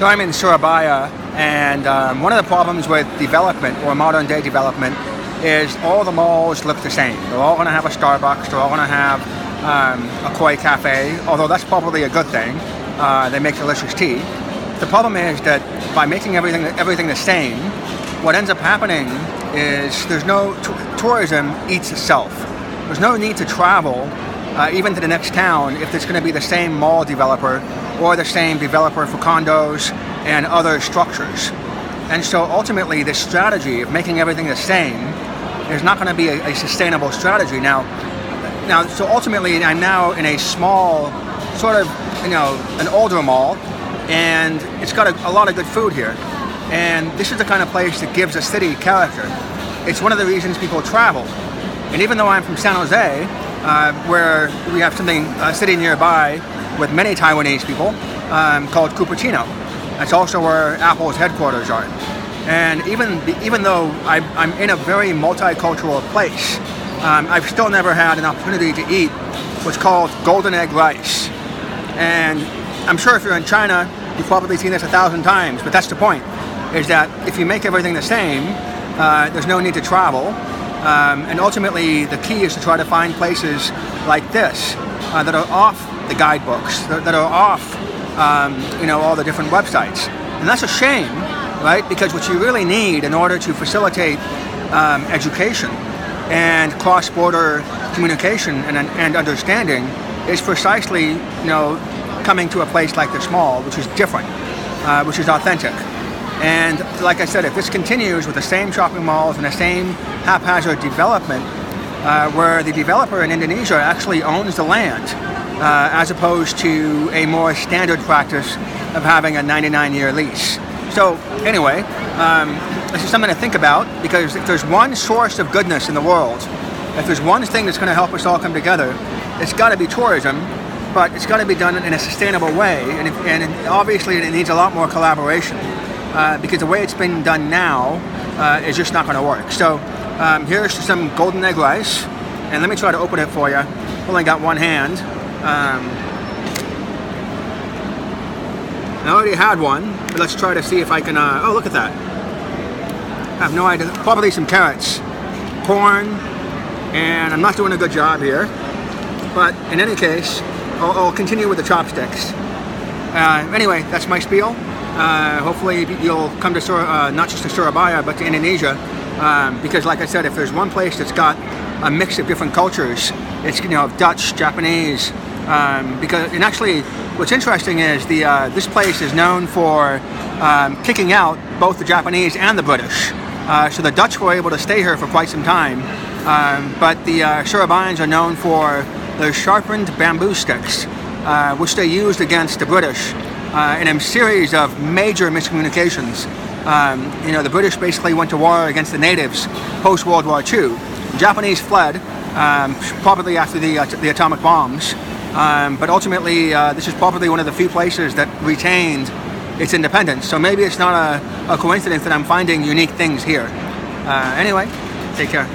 So I'm in Surabaya, and one of the problems with development, or modern day development, is all the malls look the same. They're all going to have a Starbucks, they're all going to have a koi cafe, although that's probably a good thing. They make delicious tea. The problem is that by making everything the same, what ends up happening is there's no tourism eats itself. There's no need to travel even to the next town if it's going to be the same mall developer or the same developer for condos and other structures. And so ultimately this strategy of making everything the same is not going to be a sustainable strategy. Now, so ultimately I'm now in a small, sort of, an older mall, and it's got a lot of good food here. And this is the kind of place that gives a city character. It's one of the reasons people travel. And even though I'm from San Jose, where we have a city nearby with many Taiwanese people called Cupertino. That's also where Apple's headquarters are. And even though I'm in a very multicultural place, I've still never had an opportunity to eat what's called golden egg rice. And I'm sure if you're in China, you've probably seen this 1,000 times, but that's the point, is that if you make everything the same, there's no need to travel. And ultimately, the key is to try to find places like this that are off the guidebooks, that are off, all the different websites. And that's a shame, right? Because what you really need in order to facilitate education and cross-border communication and understanding is precisely, coming to a place like this mall, which is different, which is authentic. And like I said, if this continues with the same shopping malls and the same haphazard development, where the developer in Indonesia actually owns the land, as opposed to a more standard practice of having a 99-year lease. So anyway, this is something to think about, because if there's one source of goodness in the world, if there's one thing that's going to help us all come together, it's got to be tourism. But it's got to be done in a sustainable way, and obviously it needs a lot more collaboration, because the way it's been done now is just not going to work. So here's some golden egg rice, and let me try to open it for you. I've only got one hand. I already had one, but let's try to see if I can, oh, look at that. I have no idea, probably some carrots, corn, and I'm not doing a good job here, but in any case, I'll continue with the chopsticks. Anyway, that's my spiel. Hopefully you'll come to not just to Surabaya, but to Indonesia, because like I said, if there's one place that's got a mix of different cultures, it's Dutch, Japanese, and actually what's interesting is this place is known for kicking out both the Japanese and the British. So the Dutch were able to stay here for quite some time, but the Surabayans are known for their sharpened bamboo sticks, which they used against the British in a series of major miscommunications. The British basically went to war against the natives post-World War II. The Japanese fled, probably after the atomic bombs, but ultimately this is probably one of the few places that retained its independence. So maybe it's not a coincidence that I'm finding unique things here. Anyway, take care.